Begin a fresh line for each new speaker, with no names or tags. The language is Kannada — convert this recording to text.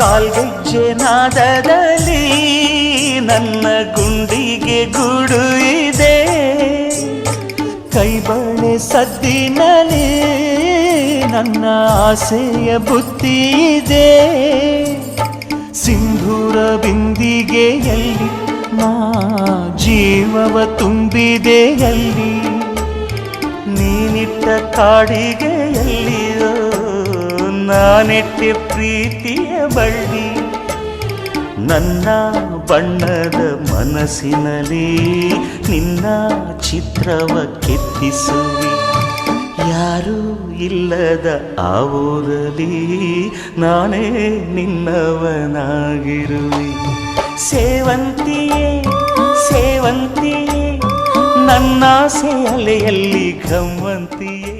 ಕಾಲ್ಗೆಜ್ಜೆ ನಾದದಲ್ಲಿ ನನ್ನ ಗುಂಡಿಗೆ ಗೂಡು ಇದೆ, ಕೈಬಳೆ ಸದ್ದಿನಲ್ಲಿ ನನ್ನ ಆಸೆಯ ಬುತ್ತಿ ಇದೆ. ಸಿಂಧೂರ ಬಿಂದಿಗೆಯಲ್ಲಿ ನಾ ಜೀವವ ತುಂಬಿದೆಯಲ್ಲಿ, ನೀನಿಟ್ಟ ಕಾಡಿಗೆಯಲ್ಲಿಯೋ ನಾನೆಟ್ಟೆ ಪ್ರೀತಿಯ ಬಳ್ಳಿ. ನನ್ನ ಬಣ್ಣದ ಮನಸ್ಸಿನಲ್ಲಿ ನಿನ್ನ ಚಿತ್ರವ ಕೆತ್ತಿಸುವಿ, ಯಾರೂ ಇಲ್ಲದ ಆ ಊರಲ್ಲಿ ನಾನೇ ನಿನ್ನವನಾಗಿರುವೆ. ಸೇವಂತಿಯೇ ಸೇವಂತಿಯೇ ನನ್ನಾಸೆ ಅಲೆಯಲ್ಲಿ ಘಮ್ಮಂತಿಯೇ.